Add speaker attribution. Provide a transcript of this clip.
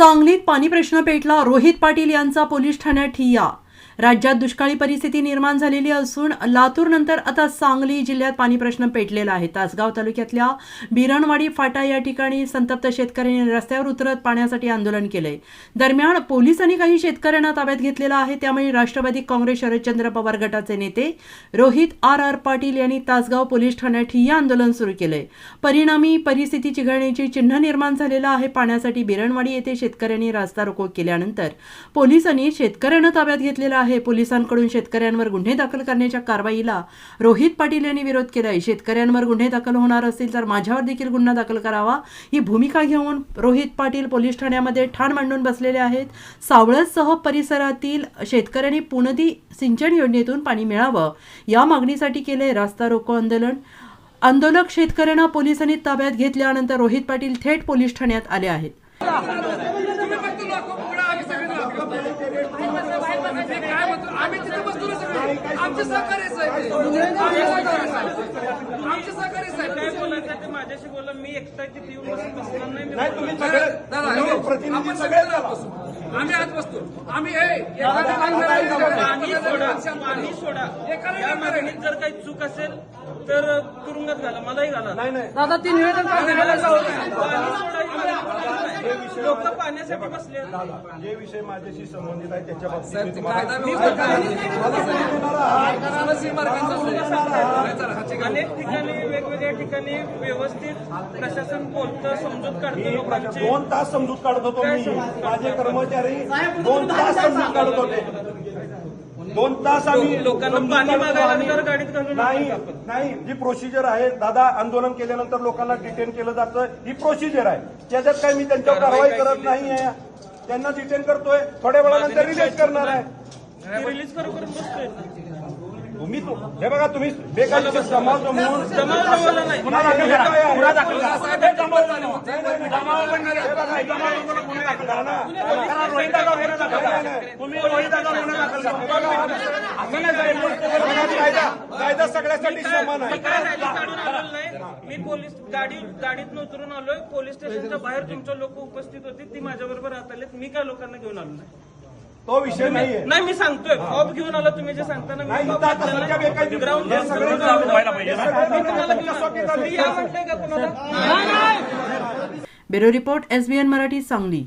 Speaker 1: सांगलीत पाणी प्रश्न पेटला. रोहित पाटील यांचा पोलीस ठाण्यात ठिय्या. राज्यात दुष्काळी परिस्थिती निर्माण झालेली असून लातूर नंतर आता सांगली जिल्ह्यात पाणी प्रश्न पेटलेला आहे. तासगाव तालुक्यातल्या बिरणवाडी फाटा या ठिकाणी संतप्त शेतकऱ्यांनी रस्त्यावर उतरत पाण्यासाठी आंदोलन केलंय. दरम्यान पोलिसांनी काही शेतकऱ्यांना ताब्यात घेतलेलं आहे. त्यामुळे राष्ट्रवादी काँग्रेस शरदचंद्र पवार गटाचे नेते रोहित आर पाटील यांनी तासगाव पोलीस ठाण्यात ठिय्या आंदोलन सुरू केलंय. परिणामी परिस्थिती चिघळण्याची चिन्ह निर्माण झालेलं आहे. पाण्यासाठी बिरणवाडी येथे शेतकऱ्यांनी रास्ता रोको केल्यानंतर पोलिसांनी शेतकऱ्यांना ताब्यात घेतलेलं आहे. पोलिसांकडून शेतकऱ्यांवर गुन्हे दाखल करण्याच्या कारवाईला रोहित पाटील यांनी विरोध केलाय. शेतकऱ्यांवर गुन्हे दाखल होणार असतील तर माझ्यावर देखील गुन्हा दाखल करावा ही भूमिका घेऊन रोहित पाटील पोलीस ठाण्यामध्ये ठाण मांडून बसलेले आहेत. सावळससह परिसरातील शेतकऱ्यांनी पुनदी सिंचन योजनेतून पाणी मिळावं या मागणीसाठी केले रास्ता रोको आंदोलन. आंदोलक शेतकऱ्यांना पोलिसांनी ताब्यात घेतल्यानंतर रोहित पाटील थेट पोलीस ठाण्यात आले आहेत.
Speaker 2: आमचे सहकारी माझ्याशी बोला. मी एकटा तिथे येऊन बसणार नाही. तुम्ही सगळे आम्ही आज बसतो. आम्ही पाणी सोडा. या मागणीत जर काही चूक असेल तर तुरुंगात घाला, मलाही घाला. दादा ती निवेदन लोक पाण्यासाठी बसले.
Speaker 3: जे विषय माझ्याशी संबंधित आहे त्याच्या बाबतीत
Speaker 2: अनेक ठिकाणी वेगवेगळ्या ठिकाणी व्यवस्थित प्रशासन बोलतं, समजूत काढतं. लोकांचे
Speaker 3: 2 तास समजूत काढत होतो मी. माझे कर्मचारी 2 तास समजूत काढत होते. 2 तास आम्ही
Speaker 2: लोकांना पाणी मागायला तर गाडीत घालून
Speaker 3: नाही जी प्रोसिजर आहे दादा, आंदोलन केल्यानंतर लोकांना डिटेन केलं जातं, ही प्रोसिजर आहे. त्याच्यात काही मी त्यांच्यावर कारवाई करत नाही आहे. त्यांना डिटेन करतोय, थोड्या वेळानंतर रिलीज करणार आहे.
Speaker 2: रिलीज करून बसतोय.
Speaker 3: तुम्ही हे बघा, तुम्ही बेकायदेशीर जमाव जमवून
Speaker 2: नाही.
Speaker 3: गुन्हा दाखल करा. गुन्हा दाखल करा. तुम्ही कायदा सगळ्यासाठी समान आहे.
Speaker 2: मी पोलीस गाडीत उतरून आलोय. पोलीस स्टेशनच्या बाहेर तुमच्या लोक उपस्थित होती, ती माझ्या बरोबर राहत आलेत. मी काय लोकांना घेऊन आलो नाही.
Speaker 3: तो विषय नाहीये.
Speaker 2: नाही, मी सांगतोय फॉर्म घेऊन आलो. तुम्ही जे सांगताना ground
Speaker 1: bureau report SBN Marathi Sangli.